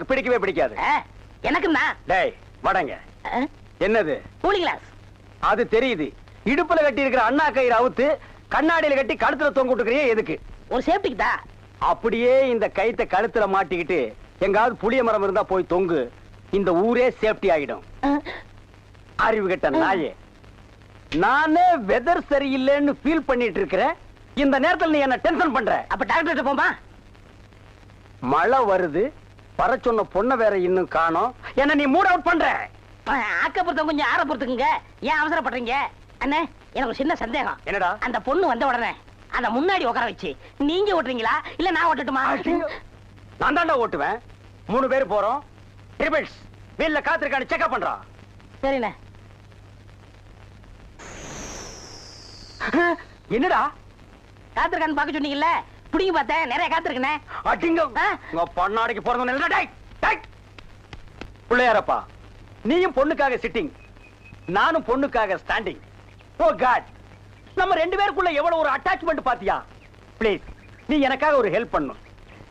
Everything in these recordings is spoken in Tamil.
பிடிக்கவே பிடிக்காது. எனக்குன்னா டேய் வடங்க. என்னது? Cooling glass. அது தெரியுது. இடுப்புல கட்டி இருக்கிற அண்ணா கயிறு அவுத்து கண்ணாடியில கட்டி கழுத்துல தொங்க விட்டுக்கிறியே எதுக்கு? ஒரு சேஃப்டிக்கு தான். அப்படியே இந்த கயித்தை கழுத்துல மாட்டிக்கிட்டு எங்காவது புளிய மரம் இருந்தா போய் தொங்கு. இந்த ஊரே சேஃப்டி ஆகிடும். அறிவு கெட்ட நாயே. நானே வெதர் சரியில்லைன்னு ஃபீல் பண்ணிட்டு இருக்கிறேன். இந்த நேரத்தில் நீ என்ன டென்ஷன் பண்ற. அப்ப டாக்டர் போமா. மழை வருது. வர சொன்ன பொண்ணை வேற இன்னும் காணோம். என்ன நீ மூட் அவுட் பண்ற. ஆக்கப்புறத்த கொஞ்சம் ஆற பொறுத்துக்குங்க. ஏன் அவசரப்படுறீங்க? அண்ணே எனக்கு ஒரு சின்ன சந்தேகம். என்னடா? அந்த பொண்ணு வந்த உடனே அந்த முன்னாடி உட்கார வச்சு நீங்க ஓட்டுறீங்களா இல்ல நான் ஓட்டட்டுமா? நான் தாண்டா ஓட்டுவேன். 3 பேர் போறோம். ட்ரிபிள்ஸ் வீல்ல காத்திருக்கான்னு செக்அப் பண்றான். சரிண்ணே. என்னடா காத்திருக்கான்னு பாக்க சொன்னீங்கல்ல, புடிங்க பார்த்தேன். நிறைய காத்திருக்கனே. அடிங்க உங்க பொண்ணாடிக்கு பிறந்தவன். டேய் டேய் பிள்ளையாரப்பா, நீயும் பொண்ணுக்காக சிட்டிங், நானும் பொண்ணுக்காக ஸ்டாண்டிங். ஓ காட், நம்ம 2 பேருக்குள்ள எவ்வளவு ஒரு அட்டாச்மெண்ட் பாத்தியா? ப்ளீஸ் நீ எனக்காக ஒரு ஹெல்ப் பண்ணணும்.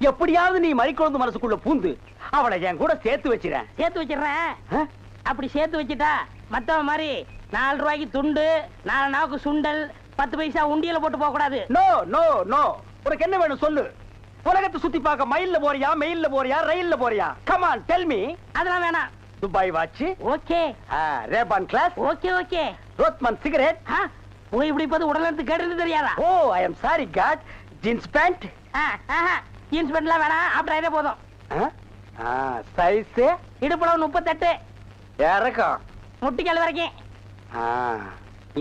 எப்படியாவது நீ மறிக்குழந்து மனசுக்குள்ள பூந்து அவளை என் கூட சேர்த்து வச்சிரேன். சேர்த்து வச்சிடறேன். அப்படி சேர்த்து வச்சுட்டா மத்தவன் மாதிரி 4 ரூபாய்க்கு துண்டு, 4 நாவுக்கு சுண்டல், 10 பைசா உண்டியல போட்டு போக கூடாது. No no no. உனக்கு என்ன வேணும் சொல்லு. உலகத்தை சுத்தி பார்க்க மயில்ல போறியா, மெயில்ல போறியா, ரயில்ல போறியா? Come on tell me. அதெல்லாம் வேணாம். Dubai watch okay. Ray Ban glass okay okay. Rothman cigarette. போய் இப்படி பார்த்து உடல்ல இருந்து கேட்டது தெரியாதா? Oh I am sorry God. Jeans pant. Jeans பேண்ட்லாம் வேணாம். ஆப்டர் ஐதே போதும். சைஸ் இடுப்புல 38. இறக்கம் முட்டிக்கால் வரைக்கும்.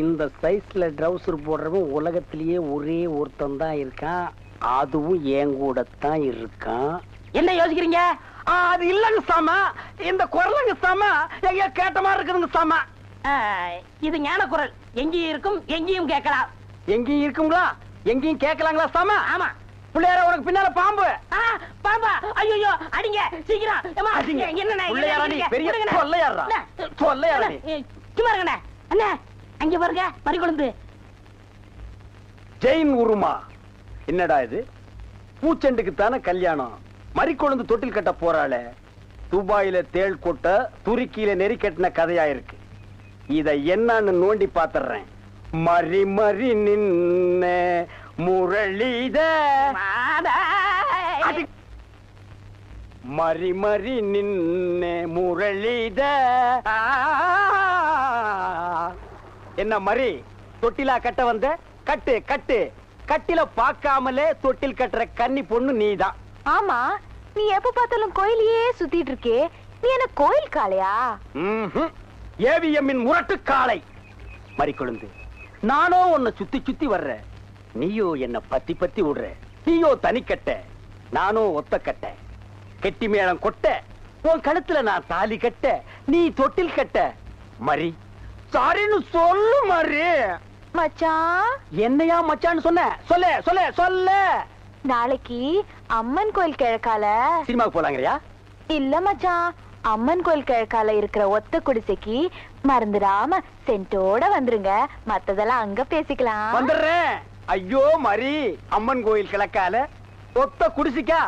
இந்த சைஸ்ல ட்ரவுசர் போடுறவன் உலகத்திலேயே ஒரே ஒருத்தன் தான் இருக்கான். அதுவும் என் கூட தான் இருக்கான். என்ன யோசிக்கிறீங்க? அது இல்லங்க சாமா, இந்த குரலுங்க சாமா எங்க கேட்ட மாதிரி இருக்குதுங்க சாமா. இது ஞான குரல். எங்கேயும் இருக்கும், எங்கேயும் கேட்கலாம். எங்கேயும் இருக்குங்களா, எங்கேயும் கேட்கலாங்களா சாமா? ஆமா. பிள்ளையார உனக்கு பின்னால பாம்பு. பாம்பா? ஐயோ அடிங்க சீக்கிரம். என்ன பெரிய கொள்ளையாரா? கொள்ளையாரா? சும்மா இருங்கண்ணே. அண்ணே அங்க பாருங்க மறிக்குழந்து. ஜெயின் உருமா. என்னடா இது? பூச்செண்டுக்கு தானே கல்யாணம். மறிக்குழந்து தொட்டில் கட்ட போறாளே. துபாயில தேள் கொட்ட, துருக்கியில நெறி கட்டின கதையா இருக்கு. இத என்னன்னு நோண்டி பாத்துறேன். மறி மறி நின்ன முரளித மறி மறி நின்ன முரளித. என்ன மறி தொட்டிலா கட்ட வந்த? கட்டு கட்டு. கட்டில பாக்காமலே தொட்டில் கட்டுற கன்னி பொண்ணு நீதான். ஆமா, நீ எப்ப பார்த்தாலும் கோயிலையே சுத்திட்டு இருக்கே. நீ என்ன கோயில் காளையா? ஏவிஎம்மின் முரட்டு காளை. மறிக்குழந்து, நானோ உன்னை சுத்தி சுத்தி வர்ற, நீயோ என்ன பத்தி பத்தி விடுற. நீயோ தனிக்கட்ட, நானோ ஒத்த கட்ட. கெட்டி மேளம் கொட்ட, உன் கழுத்துல நான் தாலி கட்ட, நீ தொட்டில் கட்ட. மறி சாரின்னு சொல்லு மறி. மச்சான். என்னையா மச்சான்னு சொன்ன? சொல்ல சொல்ல சொல்ல. நாளைக்கு அம்மன் கோயில் கிழக்கால சினிமாவுக்கு போலாங்கறியா? இல்ல மச்சான், அம்மன் கோயில் கிழக்கால இருக்கிற ஒத்த குடிசைக்கு மறந்துடாம சென்ட்டோட வந்துருங்க. மத்ததெல்லாம் அங்க பேசிக்கலாம். வந்துடுறேன். ஐயோ மறி, அம்மன் கோயில் கிழக்கால ஒத்த குடிசைக்கா?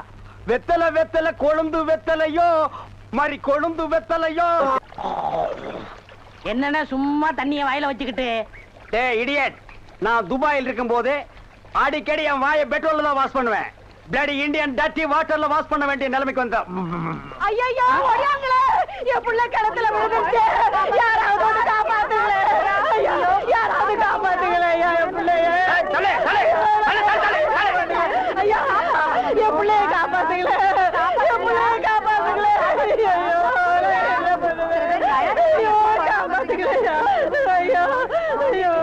வெத்தலை வெத்தலை கொழுந்து வெத்தலையோ மறி, கொழுந்து வெத்தலையோ. என்னன்னா சும்மா தண்ணிய வாயில வச்சுக்கிட்டு. டேய் இடியட், நான் துபாயில் இருக்கும் போது அடிக்கடி என் வாயை பெட்ரோல்ல தான் வாஷ் பண்ணுவேன். பிளடி இந்தியன் டர்ட்டி வாட்டர்ல வாஷ் பண்ண வேண்டிய நிலைமைக்கு வந்தேன். ஐயோ ஓடியாங்களே, என் புள்ள கிணத்துல விழுந்துச்சு. யாராவது வந்து காப்பாத்துங்களே. ஐயோ யாராவது காப்பாத்துங்களே. என் பிள்ளைய ஐயா, என் பிள்ளைய காப்பாத்துங்களே. என் பிள்ளைய காப்பாத்துங்களே. ஐயோ காப்பாத்துங்களே. ஐயோ ஐயோ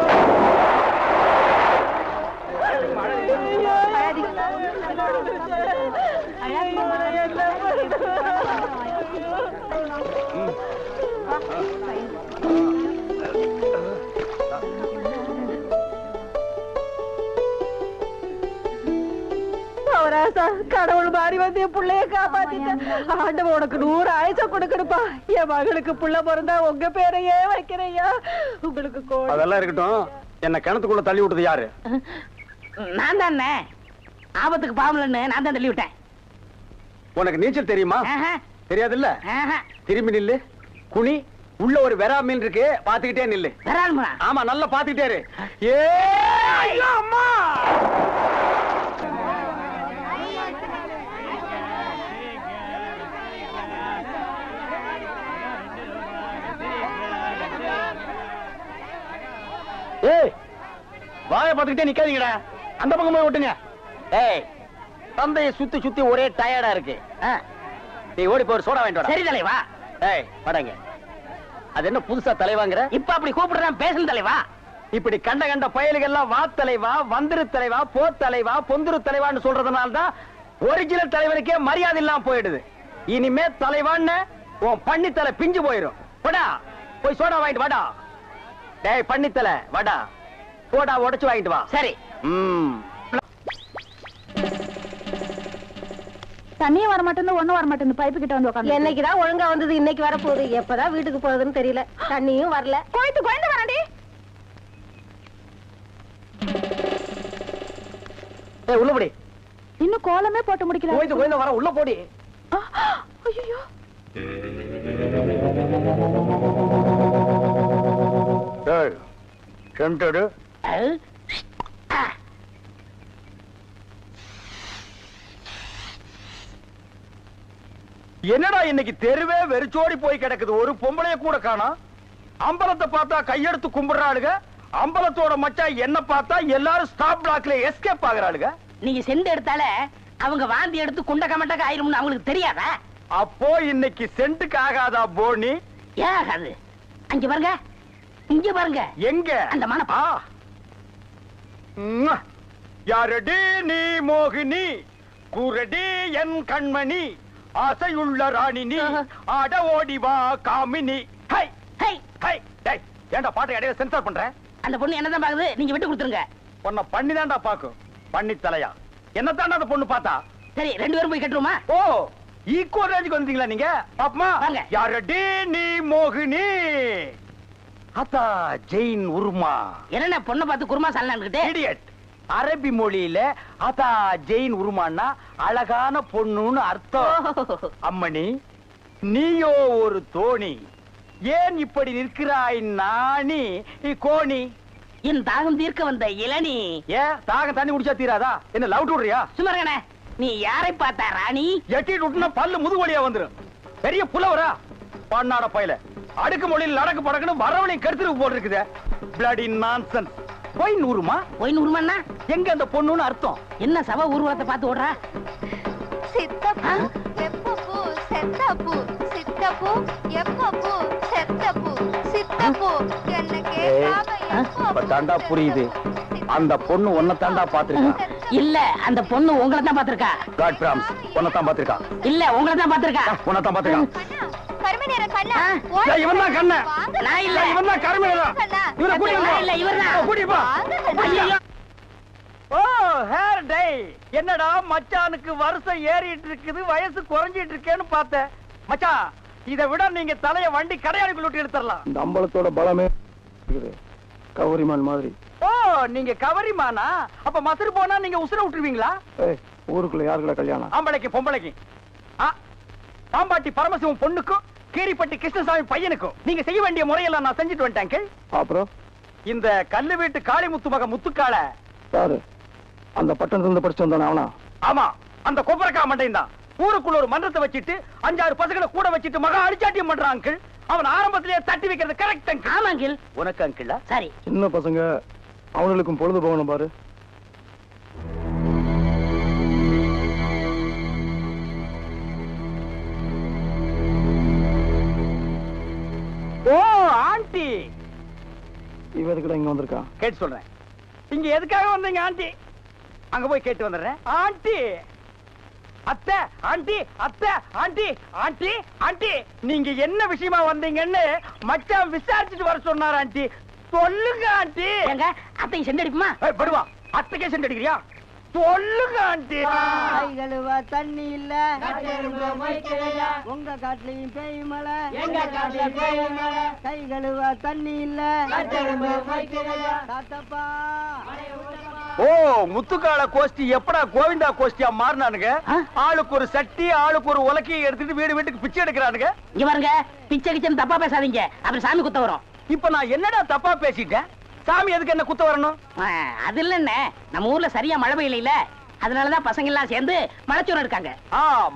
கடவுள் மாறி வந்து என் பிள்ளைய காப்பாத்திட்டேன். ஆண்டவன் உனக்கு 100 ஆயுசம் கொடுக்கணுப்பா. என் மகளுக்கு புள்ள பிறந்தா உங்க பேரையே வைக்கிறையா. உங்களுக்கு அதெல்லாம் இருக்கட்டும். என்ன கிணத்துக்குள்ள தள்ளி விட்டது யாரு? நான் தானே. ஆபத்துக்கு பாவலன்னு நான் தான் தள்ளி விட்டேன். உனக்கு நீச்சல் தெரியுமா? தெரியாதுல்ல? ஆஹா. திரும்பி நில்லு. குனி. உள்ள ஒரு வெறா மீன் இருக்கு, பாத்துக்கிட்டே நில்லு. வரானுமா? ஆமா, நல்லா பாத்துக்கிட்டே இரு. ஏய் அம்மா! ஏய், வாயை பாத்துக்கிட்டே நிக்காதீங்கடா. அந்த பக்கம் போய் ஓட்டுங்க. ஏய், தந்தையை சுத்தி சுத்தி ஒரே டயர்டா இருக்கு. நீ ஓடி போய் ஒரு சோடா வாங்கிட்டு வா. சரி தலைவா. ஏய், வாடாங்க. அது என்ன புதுசா தலைவாங்கற? இப்ப அப்படி கூப்பிடுறான், பேசணும் தலைவா. இப்படி கண்ட கண்ட பயலுகெல்லாம் வா தலைவா, வந்திரு தலைவா, போ தலைவா, பொந்துரு தலைவான்னு சொல்றதுனால தான் ஒரிஜினல் தலைவனுக்கே மரியாதை இல்லாம போயிடுது. இனிமே தலைவான்னு உன் பண்ணித்தலை பிஞ்சு போயிடும். வாடா, போய் சோடா வாங்கிட்டு வாடா. டேய் பண்ணித்தலை, வாடா, சோடா உடைச்சு வாங்கிட்டு வா. சரி. தண்ணியும் வர மாட்டேன்னு ஒண்ணும் வர மாட்டேன்னு பைப்பு கிட்ட வந்து உட்காந்து. என்னைக்குதான் ஒழுங்கா வந்தது, இன்னைக்கு வர போகுது. எப்பதான் வீட்டுக்கு போகுதுன்னு தெரியல. தண்ணியும் வரல. கோயந்து வராண்டி. ஏய், உள்ள போடி. இன்னும் கோலமே போட்டு முடிக்கல. கோயந்து வர, உள்ள போடி. ஐயோ, ஏய், சென்டடு. என்னடா இன்னைக்கு தெருவே வெறிச்சோடி போய் கிடக்குது, ஒரு பொம்பளைய கூட காணோம். அம்பலத்தை பார்த்தா கையெடுத்து கும்பிடுறாளுங்க, அம்பலத்தோட மச்சான் என்ன பார்த்தா எல்லாரும் ஸ்டாப் பிளாக்ல எஸ்கேப் ஆகுறாளுங்க. நீங்க செண்டு எடுத்தால அவங்க வாந்தி எடுத்து குண்ட கமட்டக்க ஆயிரும்னு அவங்களுக்கு தெரியாதா? அப்போ இன்னைக்கு சென்ட்டுக்கு ஆகாதா போனி? ஏன் ஆகாது? அங்க பாருங்க, இங்க பாருங்க. எங்க? அந்த மனப்பா. யாரடி நீ மோகினி, குரடி என் கண்மணி, ஆசையுள்ள ராணினி, ஆட ஓடி வா காமினி. High high high. டேய், ஏன்டா பாட்டை இடையில சென்சார் பண்ற? அந்த பொண்ணு என்னதான் பாக்குது, நீங்க விட்டு கொடுத்துருங்க. உன்னை பண்ணி தான்டா பாக்கும். பண்ணி தலையா என்னத்தாண்டா அந்த பொண்ணு பார்த்தா? சரி, 2 பேரும் போய் கட்டுருமா? ஓ, ஈக்குவல் ரேஞ்சுக்கு வந்தீங்களா நீங்க? பாப்பமா, வாங்க. யாரடி நீ மோகினி, அத்தா ஜெயின் உருமா. என்ன பொண்ணை பார்த்து குருமா சாலன்னுகிட்டே? இடியட். அரபி மொழியில அதா ஜெயின் உருமான்னா அழகான பொண்ணுன்னு அர்த்தம். அம்மணி, நீயோ ஒரு தோணி, ஏன் இப்படி நிற்கிறாய் நாணி கோணி? என் தாகம் தீர்க்க வந்த இளநீ. ஏன் தாகம் தண்ணி குடிச்சா தீராதா? என்ன லவ் விடுறியா? சுமரகனே, நீ யாரை பார்த்தா ராணி? எட்டிட்டு விட்டுனா பல்லு முதுகு வழியா வந்துரும். பெரிய புலவரா பண்ணாட பையல, அடுக்கு மொழியில் நடக்கு படக்குன்னு வரவழையும் கருத்துருக்கு போட்டு இருக்குது. Bloody nonsense. போய் நூறுமா? போய் நூறுமாண்ணா எங்க அந்த பொண்ணுன்னு அர்த்தம்? என்ன சவ ஊர்வலத்தை பார்த்து ஓடுறா? சித்தப்பு எப்பப்பு செத்தப்பு, சித்தப்பு எப்பப்பு செத்தப்பு, சித்தப்பு என்ன கேட்காம இப்ப தாண்டா புரியுது. அந்த பொண்ணு உன்னை தாண்டா பாத்துருக்கா. இல்ல, அந்த பொண்ணு உங்களை தான் பாத்திருக்கா. காட் பிராம்ஸ், உன்னை தான் பாத்துருக்கா. இல்ல, உங்களை தான் பாத்திருக்கா. உன்னை தான் பாத்துருக்கா. கருமை நேர கண்ணா, இவன் தான் கண்ண. நான் இல்ல, இவன் தான் கருமையா. இவரை கூட்டிட்டு நான் இல்ல, இவர்தான். கூட்டிட்டு போ. ஐயோ. ஓ, ஹேர் டை. என்னடா மச்சானுக்கு வருஷம் ஏறிட்டு இருக்குது, வயசு குறைஞ்சிட்டு இருக்கேன்னு பார்த்தேன். மச்சான், இதை விட நீங்க தலைய வண்டி கடையாளுக்குள்ள விட்டு எடுத்துடலாம். இந்த அம்பலத்தோட பலமே கவரிமான் மாதிரி. ஓ, நீங்க கவரிமானா? அப்ப மசுறு போனா நீங்க உசுர விட்டுருவீங்களா? ஊருக்குள்ள யாருக்குள்ள கல்யாணம்? ஆம்பளைக்கு பொம்பளைக்கு. பாம்பாட்டி பரமசிவம் பொண்ணுக்கும் கீரிப்பட்டி கிருஷ்ணசாமி பையனுக்கும் நீங்க செய்ய வேண்டிய முறையெல்லாம் நான் செஞ்சுட்டு வந்துட்டேன். அப்புறம் இந்த கல்லு வீட்டு காளிமுத்து மக முத்துக்கால யாரு? அந்த பட்டணத்துல இருந்து படிச்சு வந்தானே அவனா? ஆமா, அந்த கொப்பரக்கா மண்டையும் தான். ஊருக்குள்ள ஒரு மன்றத்தை வச்சிட்டு 5-6 பசங்களை கூட வச்சிட்டு மகா அடிச்சாட்டியம் பண்றான் அங்கிள். அவன் ஆரம்பத்திலேயே தட்டி வைக்கிறது கரெக்ட் அங்கிள். ஆமா அங்கிள். உனக்கு அங்கிள் சரி. சின்ன பசங்க அவனுக்கும் பொழுது போகணும் பாரு. ஓ ஆண்டி, இவ எதுக்குடா இங்க வந்திருக்கா? கேட்டு சொல்றேன். இங்க எதுக்காக வந்தீங்க ஆண்டி? அங்க போய் கேட்டு வந்துடுறேன். ஆண்டி, அத்தை, ஆண்டி, அத்தை, ஆண்டி, ஆண்டி, ஆண்டி, நீங்க என்ன விஷயமா வந்தீங்கன்னு மச்சான் விசாரிச்சுட்டு வர சொன்னார் ஆண்டி. சொல்லுங்க ஆண்டி. எங்க அத்தையும் செண்டு அடிப்புமா? படுவா, அத்தைக்கே செண்டு அடிக்கிறியா? சொல்லுங்க ஆண்டி. கை கழுவ தண்ணி இல்ல, உங்க காட்டுலயும் பேய் மலை, கை கழுவ தண்ணி இல்ல, தாத்தப்பா ஓ முத்துக்கால கோஷ்டி எப்படா கோவிந்தா கோஷ்டியா மாறினானுங்க? ஆளுக்கு ஒரு சட்டி ஆளுக்கு ஒரு உலக்கையை எடுத்துட்டு வீடு வீட்டுக்கு பிச்சை எடுக்கிறானுங்க. இங்க பாருங்க, பிச்சை கிச்சன் தப்பா பேசாதீங்க, அப்புறம் சாமி குத்த வரும். இப்ப நான் என்னடா தப்பா பேசிட்டேன்? சாமி எதுக்கு என்ன குத்த வரணும்? அது இல்லன்னு, நம்ம ஊர்ல சரியா மழை பெய்யல, அதனாலதான் பசங்க எல்லாம் சேர்ந்து மலைச்சோறு எடுக்காங்க.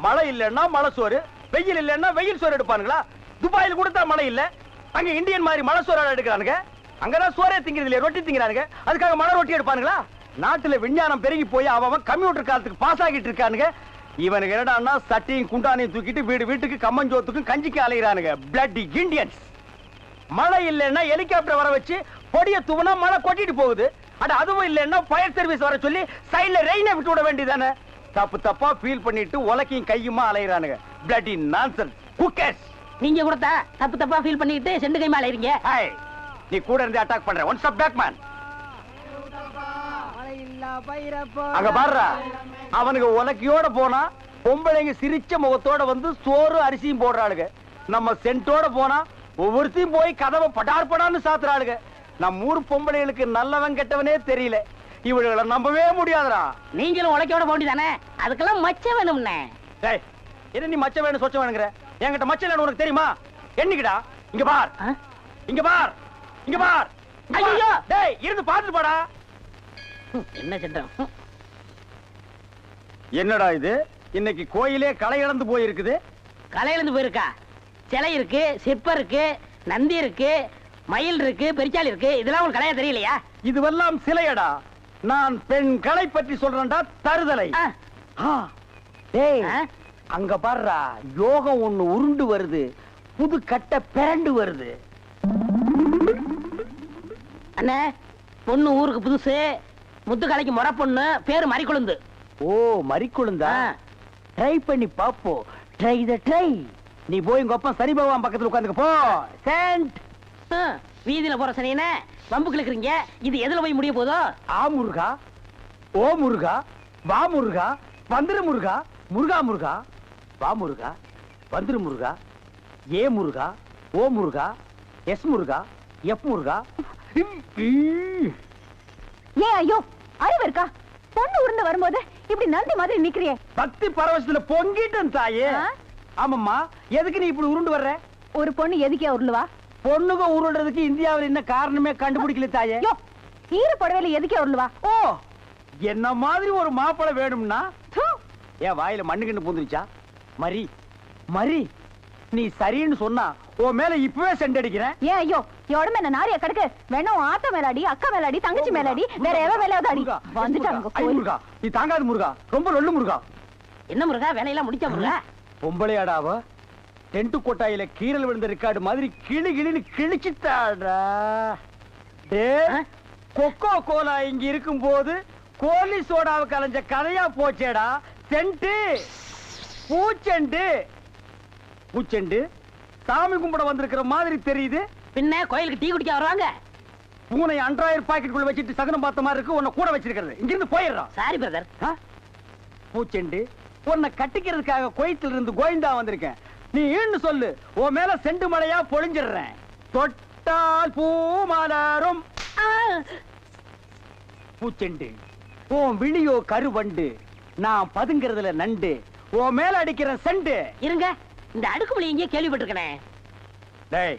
மழை இல்லன்னா மழை சோறு, வெயில் இல்லன்னா வெயில் சோறு எடுப்பானுங்களா? துபாயில் கொடுத்தா மழை இல்ல, அங்க இந்தியன் மாதிரி மழை சோறு எடுக்கிறானுங்க. அங்கதான் சோறே திங்கிறது இல்லையா, ரொட்டி திங்கிறானுங்க. அதுக்காக மழை ரொட்டி எடுப்பானுங்களா? நாட்டுல விஞ்ஞானம் பெருகி போய் அவன் கம்ப்யூட்டர் காலத்துக்கு பாஸ் ஆகிட்டு இருக்கானுங்க. இவனுக்கு என்னடான்னா சட்டியும் குண்டானையும் தூக்கிட்டு வீடு வீட்டுக்கு கம்மஞ்சோத்துக்கும் கஞ்சிக்கு அலைகிறானுங்க. Blood Indians. மழை இல்லைன்னா ஹெலிகாப்டர் வர வச்சு பொடிய தூவனா மழை கொட்டிட்டு போகுது. அட அதுவும் இல்லைன்னா ஃபயர் சர்வீஸ் வர சொல்லி சைடுல ரெயினை விட்டு விட வேண்டியதானே? தப்பு தப்பா ஃபீல் பண்ணிட்டு உலக்கையும் கையுமா அலைகிறானுங்க. Bloody nonsense. Who cares? நீங்க கொடுத்தா தப்பு தப்பா ஃபீல் பண்ணிட்டு செண்டு கைமா அலைறீங்க. நீ கூட இருந்து அட்டாக் பண்ற. One stop back man. அங்க பாருடா, அவனுக்கு உலக்கையோட போனா பொம்பளைங்க சிரிச்ச முகத்தோட வந்து சோறு அரிசியும் போடுறாளுங்க. நம்ம சென்ட்டோட போனா ஒவ்வொருத்தையும் போய் கதவை படார் படான்னு சாத்துறாளுங்க. நம்ம ஊர் பொம்பளைகளுக்கு நல்லவன் கெட்டவனே தெரியல. இவர்களை நம்பவே முடியாதுடா. நீங்களும் உலக்கையோட போண்டிதானே, அதுக்கெல்லாம் மச்ச வேணும்னே. டேய், என்ன நீ மச்ச வேணும் சொச்ச வேணுங்கிற? என்கிட்ட மச்ச இல்லன்னு உனக்கு தெரியுமா? என்னைக்குடா? இங்க பார், இங்க பார், இங்க பார். ஐயோ, டேய் இருந்து பாத்துட்டு போடா. என்ன சட்டம்? என்னடா இது? இன்னைக்கு கோயிலே களை இழந்து போயிருக்குது. களை இழந்து போயிருக்கா? சிலை இருக்கு, சிற்பம் இருக்கு, நந்தி இருக்கு, மயில் இருக்கு, பெரிச்சாலி இருக்கு. இதெல்லாம் உங்களுக்கு கலையா தெரியலையா? இதுவெல்லாம் சிலையடா. நான் பெண் கலை பற்றி சொல்றேன்டா. தருதலை. டேய், அங்க பாருடா, யோகம் ஒண்ணு உருண்டு வருது. புது கட்ட பிறண்டு வருது. அண்ணே, பொண்ணு ஊருக்கு புதுசு, முத்துக்கலைக்கு முறை பொண்ணு, பேரு மறிக்குழுந்து. ஓ, மறிக்குழுந்தா? ட்ரை பண்ணி பாப்போம். ட்ரை த ட்ரை. நீ போய் உங்க அப்பா சரி பகவான் பக்கத்துல உட்கார்ந்துக்க போ. சென்ட். வீதியில போற சனியனே வம்பு கிழக்குறீங்க. இது எதுல போய் முடிய போதோ? ஆ முருகா, ஓ முருகா, வா முருகா, வந்துரு முருகா, முருகா முருகா, வா முருகா, வந்துரு முருகா, ஏ முருகா, ஓ முருகா, எஸ் முருகா, எஃப் முருகா. ஏன் ஐயோ, அறிவு இருக்கா? பொண்ணு உருண்டு வரும்போது இப்படி நந்தி மாதிரி நிக்கிறியே. பக்தி பரவசத்துல பொங்கிட்டேன் தாயே. ஆமாம்மா, எதுக்கு நீ இப்படி உருண்டு வர்ற? ஒரு பொண்ணு எதுக்கே உருளுவா? பொண்ணுங்க உருள்றதுக்கு இந்தியாவில் என்ன காரணமே கண்டுபிடிக்கல தாயே. ஈர புடவையில எதுக்கே உருளுவா? ஓ, என்ன மாதிரி ஒரு மாப்பிளை வேணும்னா ஏன் வாயில மண்ணுகிண்டு பூந்துருச்சா? மரி மரி, நீ சரின்னு சொன்னா உன் மேல இப்பவே செண்டடிக்கிறேன். ஏன் ஐயோ, எவ்வளவு என்ன நாரிய கடுக்கு வேணும்? ஆத்த மேலாடி, அக்கா மேலாடி, தங்கச்சி மேலாடி, வேற எவ மேலாவது அடி வந்துட்டாங்க. முருகா, நீ தாங்காது முருகா, ரொம்ப லொல்லு முருகா. என்ன முருகா, வேலையெல்லாம் முடிச்ச முருகா? பொம்பளையாடாவ டென்ட் கொட்டாயில கீரல் விழுந்த ரெக்கார்டு மாதிரி கிளி கிளின்னு கிழிச்சிட்டாடா. கொக்கோ கோலா இங்க இருக்கும் போது கோலி சோடாவை கலைஞ்ச கதையா போச்சேடா. சென்ட் பூச்செண்டு பூச்செண்டு சாமி கும்பிட வந்திருக்கிற மாதிரி தெரியுது. பின்ன கோயிலுக்கு டீ குடிக்க வருவாங்க. பூனை அன்றாயிரம் பாக்கெட்டுக்குள்ள வச்சிட்டு சகனம் பார்த்த மாதிரி இருக்கு. உன்னை கூட வச்சிருக்கிறது. இங்கிருந்து போயிடுறான். Sorry brother. பூச்செண்டு, உன்னை கட்டிக்கிறதுக்காக கோயத்துல இருந்து கோவிந்தா வந்திருக்கேன். நீ ஈன்னு சொல்லு, உன் மேல செண்டு மலையா பொழிஞ்சிடுறேன். தொட்டால் பூ மலரும். பூச்செண்டு, உன் விழியோ கருவண்டு, நான் பதுங்கிறதுல நண்டு. உன் மேல அடிக்கிற செண்டு. இருங்க, இந்த அடுக்குமொழி எங்கேயே கேள்விப்பட்டிருக்கேன். டேய்,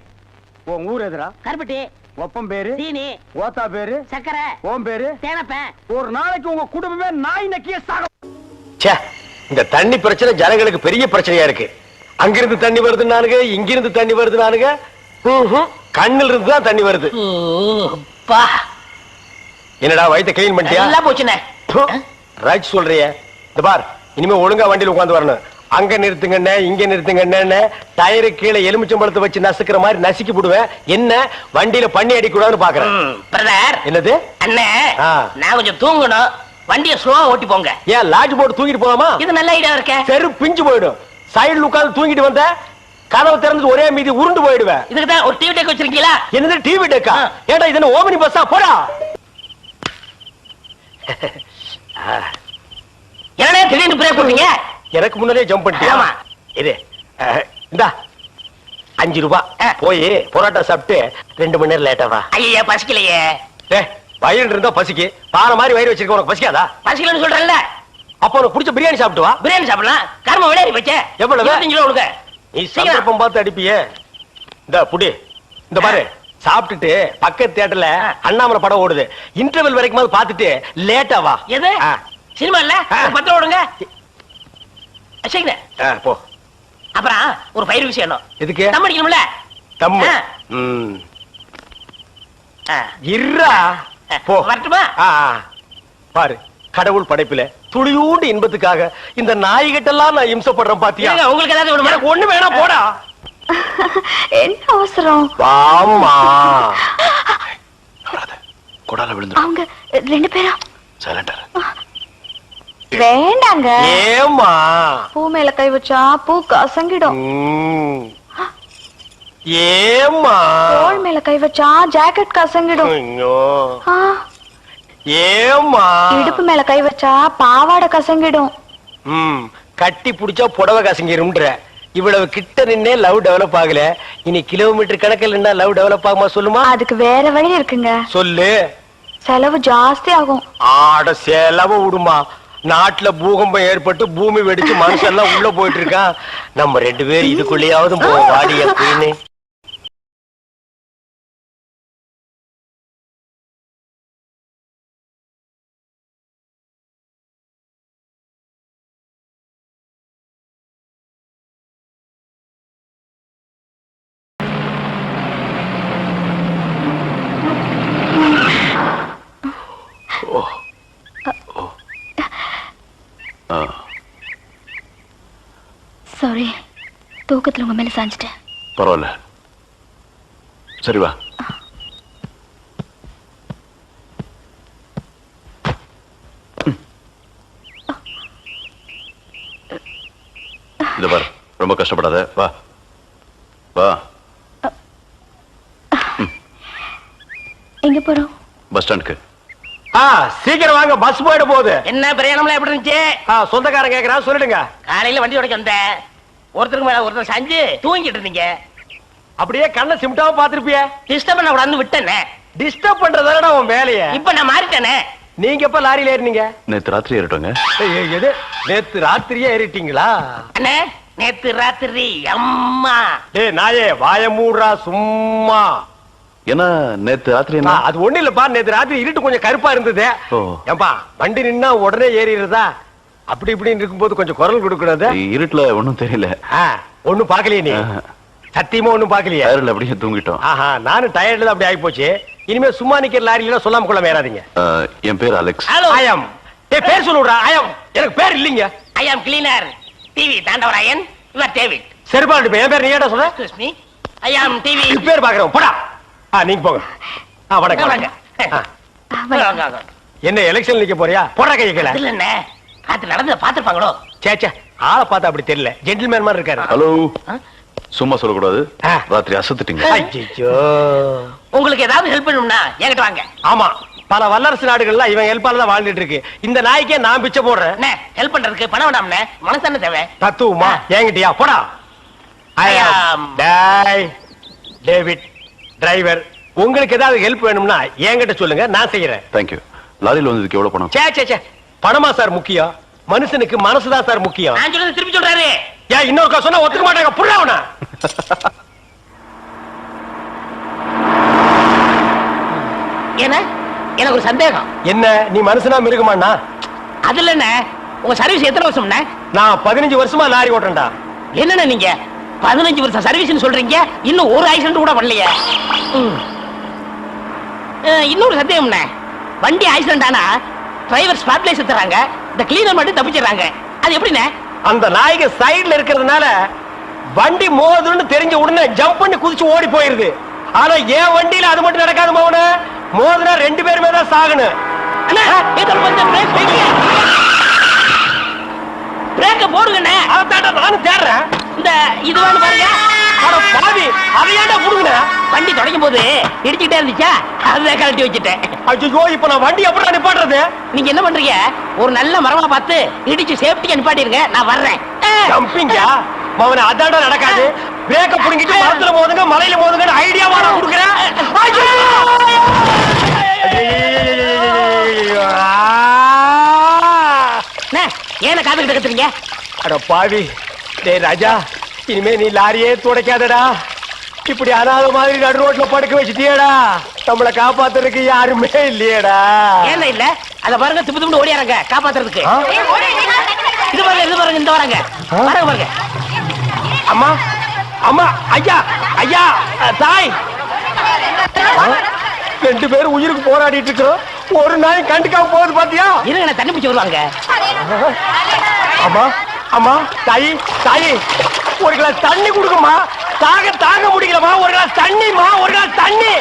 உன் ஊர் எதுரா? கருப்பட்டி. ஒப்பம் பேரு? சீனி. ஓத்தா பேரு? சக்கரை. ஓம் பேரு? தேனப்பேன். ஒரு நாளைக்கு உங்க குடும்பமே நாய் நக்கிய சாகும். இந்த தண்ணி பிரச்சனை ஜனங்களுக்கு பெரிய பிரச்சனையா இருக்கு. அங்கிருந்து தண்ணி வருது நானுங்க, இங்கிருந்து தண்ணி வருது நானுங்க. கண்ணில் இருந்து தான் தண்ணி வருது. என்னடா வயித்தை கிளீன் பண்ணிட்டியா? எல்லாம் போச்சுனே. ரைட் சொல்றிய. இந்த பார், இனிமே ஒழுங்கா வண்டியில உட்கார்ந்து வரணும். அங்க நிறுத்துங்கண்ணே, இங்க நிறுத்துங்கண்ணே, டயரு கீழே எலுமிச்சம்பழத்தை வச்சு நசுக்கிற மாதிரி நசுக்கி போடுவேன். என்ன வண்டியில பண்ணி அடிக்கூடாதுன்னு பாக்குறேன். பிரதர், என்னது அண்ணே, நான் கொஞ்சம் தூங்கணும். வண்டியை ஸ்லோவா ஓட்டி போங்க. ஏன் லாட்ஜ் போட்டு தூங்கிட்டு போலாமா? இது நல்ல ஐடியா இருக்கே. செரு பிஞ்சு போயிடும். சைடுல உட்கார்ந்து தூங்கிட்டு வந்த கதவை திறந்து ஒரே மீதி உருண்டு போயிடுவேன். இதுக்கு தான் ஒரு டிவி டெக் வச்சிருக்கீங்களா? என்னது டிவி டெக்கா? ஏடா இது என்ன ஓமினி பஸ்ஸா? போடா. என்னடா திடீர்னு பிரேக் போட்டீங்க? எனக்கு முன்னாடியே ஜம்ப் பண்ணிட்டியா? ஆமா. இது இந்தா 5 ரூபாய். போய் பொரோட்டா சாப்பிட்டு 2 மணி நேரம் லேட்டா வா. ஐயா பசிக்கலையே. வயிறு இருந்தா பசிக்கு பாறை மாதிரி வயிறு வச்சிருக்க உனக்கு பசிக்காதா? பசிக்கலன்னு சொல்றேன்ல. அப்ப உனக்கு பிடிச்ச பிரியாணி சாப்பிட்டு வா. பிரியாணி சாப்பிடலாம். கர்ம விளையாடி வச்ச எவ்வளவு? 25 கிலோ கொடுக்க. நீ சந்தர்ப்பம் பார்த்து அடிப்பியே. இந்த புடி இந்த பாரு சாப்பிட்டுட்டு பக்கத்து தியேட்டர்ல அண்ணாமலை படம் ஓடுது. இன்டர்வல் வரைக்கும் பாத்துட்டு லேட்டா வா. எது சினிமா இல்ல? 10 ஓடுங்க. சீக்கிரம் போ. அப்புறம் ஒரு பயிர் விஷயம் என்ன? எதுக்கு? தம் அடிக்கணும்ல. தம். இருடா போ. வரட்டுமா? பாரு கடவுள் படைப்புல துளியூண்டு இன்பத்துக்காக இந்த நாய்கிட்டெல்லாம் நான் இம்சப்படுறேன் பாத்தியா? உங்களுக்கு ஏதாவது ஒண்ணு வேணும்? ஒண்ணு வேணா போடா. என்ன அவசரம்? வாமா. கொடால விழுந்து. அவங்க 2 பேரா? சைலண்டா. வேண்டாங்க. ஏமா? பூ மேல கை வச்சா பூ கசங்கிடும். ஏமா? தோள் மேல கை வச்சா ஜாக்கெட் கசங்கிடும். ஏமா? இடுப்பு மேல கை வச்சா பாவாடை கசங்கிடும். கட்டி புடிச்சா புடவை கசங்கிரும்ன்ற. இவ்வளவு கிட்ட நின்னே லவ் டெவலப் ஆகல. இனி கிலோமீட்டர் கணக்கில் நின்னா லவ் டெவலப் ஆகுமா சொல்லுமா? அதுக்கு வேற வழி இருக்குங்க. சொல்லு. செலவு ஜாஸ்தி ஆகும். ஆட செலவு விடுமா. நாட்டுல பூகம்பம் ஏற்பட்டு பூமி வெடிச்சு மனுஷெல்லாம் உள்ள போயிட்டு இருக்கான். நம்ம 2 பேரும் இதுக்குள்ளேயாவது வாடி அப்படின்னு. சாரி, தூக்கத்துல உங்க மேல சாஞ்சிட்டேன். பரவாயில்ல, சரி வா. இது பாரு, ரொம்ப கஷ்டப்படாத, வா வா. எங்க போறோம்? பஸ் ஸ்டாண்டுக்கு. சீக்கிரம் வாங்க, பஸ் போயிட போகுது. என்ன பிரயாணம்லாம் எப்படி இருந்துச்சு? சொந்தக்காரன் கேக்குறான், சொல்லிடுங்க. காலையில வண்டி உடைக்க வந்தேன். ஒருத்தருக்கு மேல ஒருத்தர் சாஞ்சு தூங்கிட்டு இருந்தீங்க. அப்படியே கண்ணை சிமிட்டாம பாத்துருப்பிய. டிஸ்டர்ப் பண்ண கூடாதுன்னு விட்டேனே. டிஸ்டர்ப் பண்றதானடா உன் வேலைய. இப்ப நான் மாறிட்டேனே. நீங்க எப்ப லாரியில ஏறினீங்க? நேத்து ராத்திரி ஏறிட்டோங்க. எது நேத்து ராத்திரியே ஏறிட்டீங்களா? அண்ணே, நேத்து ராத்திரி அம்மா. டேய் நாயே, வாய மூடுறா சும்மா. என்ன நேத்து ராத்திரி என்ன? அது ஒண்ணு இல்லப்பா, நேத்து ராத்திரி இருட்டு கொஞ்சம் கருப்பா இருந்தது. ஏன்பா வண்டி நின்னா உடனே ஏறிடுறதா? அப்படி இப்படின்னு இருக்கும்போது கொஞ்சம் குரல் கொடுக்கறது. இருட்டுல ஒண்ணும் தெரியல. ஒண்ணும் பாக்கலையே நீ? சத்தியமா ஒண்ணும் பாக்கலையே? டயர்ல அப்படியே தூங்கிட்டோம். நானும் டயர்ட்ல அப்படி ஆகி போச்சு. இனிமே சும்மா நிக்கிற லாரியில சொல்லாம கொள்ள மேறாதீங்க. என் பேர் அலெக்ஸ். ஐயம். பேர் சொல்லுடா. ஐயம். எனக்கு பேர் இல்லீங்க. I am cleaner TV Thandavarayan. Your David. சரிபாடு, என் பேர் நீ ஏடா சொல்ற? Excuse me, I am TV. பேர் பாக்குறோம், போடா. நீங்க போங்க. வணக்கம். என்ன எலெக்ஷன் நிக்க போறியா? போடா கையை கீழ. இல்ல என்ன காத்து நடந்து பாத்துப்பாங்களோ? சேச்சே, ஆளை பார்த்தா அப்படி தெரியல, ஜென்டில்மேன் மாதிரி இருக்காரு. ஹலோ, சும்மா சொல்லக்கூடாது. ராத்திரி அசத்துட்டீங்க. ஐயோ, உங்களுக்கு ஏதாவது ஹெல்ப் பண்ணணும்னா என்கிட்ட வாங்க. ஆமா, பல வல்லரசு நாடுகள்ல இவன் ஹெல்ப்பால தான் வாழ்ந்துட்டு இருக்கு. இந்த நாய்க்கே நான் பிச்சை போடுறேன். ஹெல்ப் பண்றதுக்கு பணம் வேண்டாம்னே, மனசு தேவை. தத்துவமா என்கிட்டயா? போடா. டேவிட் டிரைவர், உங்களுக்கு ஏதாவது ஹெல்ப் வேணும்னா என்கிட்ட சொல்லுங்க, நான் செய்யறேன். தேங்க்யூ. லாரியில் வந்ததுக்கு எவ்வளவு பணம்? சே பணமா சார் முக்கியம்? மனுஷனுக்கு மனசுதான் சார் முக்கியம். நான் சொல்றது திருப்பி சொல்றாரு. ஏன் இன்னொரு சொன்னா ஒத்துக்க மாட்டாங்க, புரியவனா? ஏன்னா எனக்கு ஒரு சந்தேகம். என்ன, நீ மனுஷனா மிருகமாண்ணா? அதுல என்ன, உங்க சர்வீஸ் எத்தனை வருஷம்னா? நான் 15 வருஷமா லாரி ஓட்டுறேன்டா. என்னன்னா நீங்க 15 வருஷம் சர்வீஸ்னு சொல்றீங்க, இன்னும் ஒரு ஆக்சிடென்ட் கூட பண்ணலையே. இன்னொரு சந்தேகம்ண்ணே, வண்டி ஆக்சிடென்ட் ஆனா டிரைவர் ஸ்பாட்ல செத்துறாங்க, இந்த கிளீனர் மட்டும் தப்பிச்சிடறாங்க. அது எப்படிண்ணே? அந்த நாய்க்கு சைடுல இருக்கிறதுனால வண்டி மோதுன்னு தெரிஞ்ச உடனே ஜம்ப் பண்ணி குதிச்சு ஓடி போயிருது. ஆனா என் வண்டியில அது மட்டும் நடக்காது மோன. மோதுனா 2 பேருமே தான் சாகணும். பிரேக்க போடுங்கண்ணே. அதான்டா நானும் தேடுறேன். இந்த இது வேணும் பாருங்க. பாவி, அதையாண்டா புடுங்கண்ணே. வண்டி தொடங்கும் போது இடிச்சுக்கிட்டே இருந்துச்சா, அதை கழட்டி வச்சுட்டேன். ஐயோ, இப்ப நான் வண்டி எப்படி நிப்பாட்டுறது? நீங்க என்ன பண்றீங்க, ஒரு நல்ல மரமா பார்த்து இடிச்சு சேஃப்டியா நிப்பாட்டிருங்க, நான் வர்றேன். ஜம்பிங்கா மவன, அதாண்டா நடக்காது. பிரேக்க புடுங்கிட்டு மரத்துல மோதுங்க, மலையில மோதுங்க ஐடியாவா நான் கொடுக்குறேன். அட பாவி, டேய் ராஜா, இனிமே நீ லாரியே துடைக்காதடா. இப்படி அனாத மாதிரி நடு ரோட்ல படுக்க வச்சுட்டியடா. நம்மளை காப்பாத்துறதுக்கு யாருமே இல்லையடா. ஏன் இல்ல? அத பாருங்க, திப்பு திப்பு ஓடியாரங்க காப்பாத்துறதுக்கு. இது பாருங்க, இது பாருங்க, இந்த வராங்க பாருங்க பாருங்க. அம்மா, அம்மா, ஐயா, ஐயா, தாய், 2 பேரும் உயிருக்கு போராடிட்டு இருக்கிறோம். ஒரு நாய் கண்டுக்காம போகுது பாத்தியா? இருங்க, நான் தண்ணி பிடிச்சு வருவாங்க. அம்மா, அம்மா, தாயி, தாயி, ஒரு கிளாஸ் தண்ணி கொடுக்குமா. தாங்க முடியலமா. ஒரு கிளாஸ் தண்ணிமா, ஒரு கிளாஸ் தண்ணி.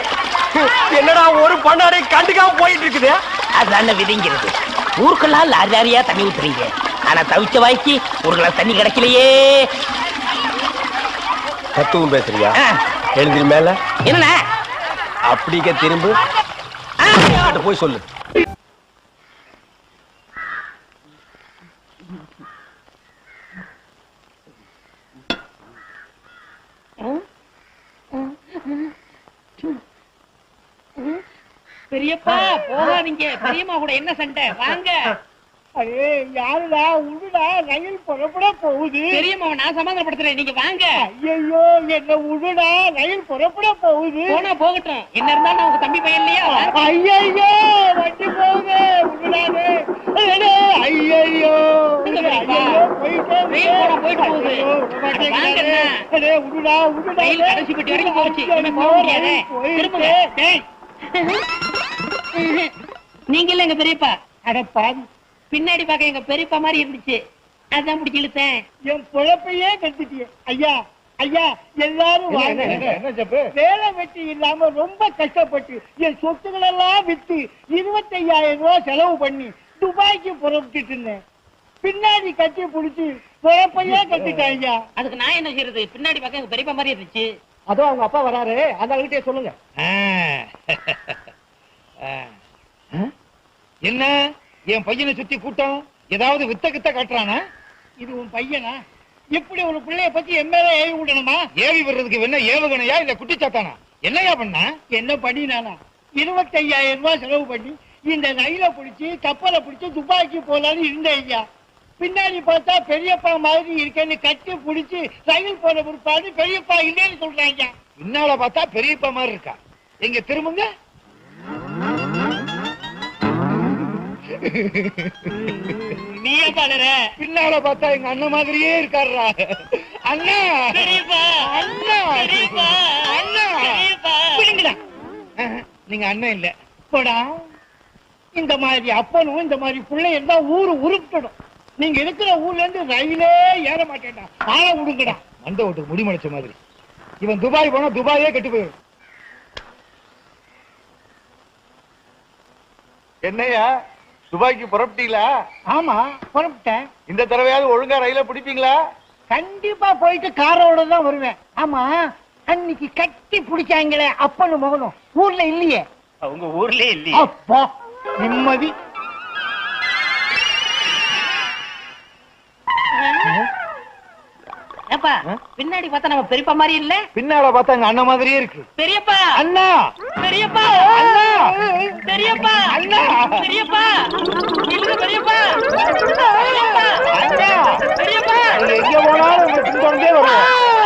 என்னடா ஒரு பண்ணாடை கண்டுக்காம போயிட்டு இருக்குது. அதுதான விதிங்கிறது. ஊருக்கெல்லாம் லாரி லாரியா தண்ணி ஊத்துறீங்க, ஆனா தவிச்ச வாய்க்கு ஒரு கிளாஸ் தண்ணி கிடைக்கலையே. தத்துவம் பேசுறியா? எழுதி மேல என்ன அப்படிக்க திரும்ப போய் சொல்லு. பெரியப்பா போகாதீங்க, பெரியம்மா கூட என்ன சண்டை? வாங்க. அரே யாருடா உடுடா, ரயில் புறப்பட போகுது. பெரியம்மாவை நான் சமாதானப்படுத்துறேன், நீங்க வாங்க. ஐயோ என்ன உடுடா, ரயில் புறப்பட போகுது. போனா போகட்டும், என்ன இருந்தாலும் நான் உங்க தம்பி பையன் இல்லையா? ஐயோ வண்டி போகுது, உடுடாவே. ஐயோ போயிட்டு போகுது. உடுடா உடுடா, ரயில் கடைசி பெட்டி வரைக்கும் போச்சு, இனிமே போக முடியாது. திரும்புங்க. நீங்க இல்ல எங்க பெரியப்பா. அடப்பா, பின்னாடி பார்க்க எங்க பெரியப்பா மாதிரி இருந்துச்சு, அதான் பிடிச்சி இழுத்தேன். என் பொழப்பையே கட்டிட்டிய. ஐயா ஐயா, எல்லாரும் வாங்க. வேலை வெட்டி இல்லாம ரொம்ப கஷ்டப்பட்டு என் சொத்துக்கள் எல்லாம் வித்து 25,000 ரூபாய் செலவு பண்ணி துபாய்க்கு புறப்பட்டு இருந்தேன். பின்னாடி கட்டி புடிச்சு பொழப்பையே கட்டிட்டாங்க. அதுக்கு நான் என்ன செய்யறது? பின்னாடி பார்க்க எங்க பெரியப்பா மாதிரி இருந்துச்சு. அதோ அவங்க அப்பா வராரு, அந்த கிட்டே சொல்லுங்க. என்ன என் பையனை சுத்தி கூட்டம் ஏதாவது வித்த கித்த காட்டுறானா? இது உன் பையனா? இப்படி ஒரு பிள்ளைய பத்தி எம்எல்ஏ ஏவி விடணுமா? ஏவி விடுறதுக்கு என்ன ஏவுகணையா இல்ல குட்டிச்சாத்தானா? என்னையா பண்ணா? என்ன பண்ணினானா? 25,000 ரூபாய் செலவு பண்ணி இந்த ரயில பிடிச்சி கப்பலை பிடிச்சி துபாய்க்கு போலான்னு இருந்தேன் ஐயா. பின்னாடி பார்த்தா பெரியப்பா மாதிரி இருக்கேன்னு கட்டி பிடிச்சி ரயில் போன பிற்பாடு பெரியப்பா இல்லைன்னு சொல்றாங்க. பின்னால பார்த்தா பெரியப்பா மாதிரி இருக்கா. எங்க திரும்புங்க. நீ ஏதாடற? பின்னால பார்த்தா எங்க அண்ணன் மாதிரியே இருக்காருடா. அண்ணா, பெரியப்பா, அண்ணா, பெரியப்பா, அண்ணா, பெரியப்பா. பிடிங்கடா. நீங்க அண்ணன் இல்ல போடா. இந்த மாதிரி அப்பனும் இந்த மாதிரி பிள்ளை இருந்தா ஊரு உருப்பிடும். நீங்க இருக்கிற ஊர்ல இருந்து ரயிலே ஏற மாட்டேன்டா. ஆள விடுங்கடா. மந்த ஓட்டுக்கு முடிமடைச்ச மாதிரி. இவன் துபாய் போனா துபாயே கெட்டு போயிடும். என்னையா துபாய்க்கு புறப்பட்டீங்களா? ஆமா புறப்பட்டேன். இந்த தடவையாவது ஒழுங்கா ரயில பிடிப்பீங்களா? கண்டிப்பா போயிட்டு காரோட தான் வருவேன். ஆமா, அன்னைக்கு கட்டி பிடிச்சாங்களே அப்பனும் மகனும் ஊர்ல இல்லையே. அவங்க ஊர்லயே இல்லையே. அப்பா நிம்மதி. ஏப்பா, பின்னாடி பார்த்தா நம்ம பெரியப்பா மாதிரி இல்ல? பின்னால பார்த்தா எங்க அண்ணன் மாதிரியே இருக்கு. பெரியப்பா, அண்ணா, பெரியப்பா, அண்ணா, பெரியப்பா, அண்ணா, பெரியப்பா, இல்ல பெரியப்பா, பெரியப்பா, அண்ணா, பெரியப்பா, எங்க போனாலும் உங்க பின்தொடர்ந்தே வருவோம்.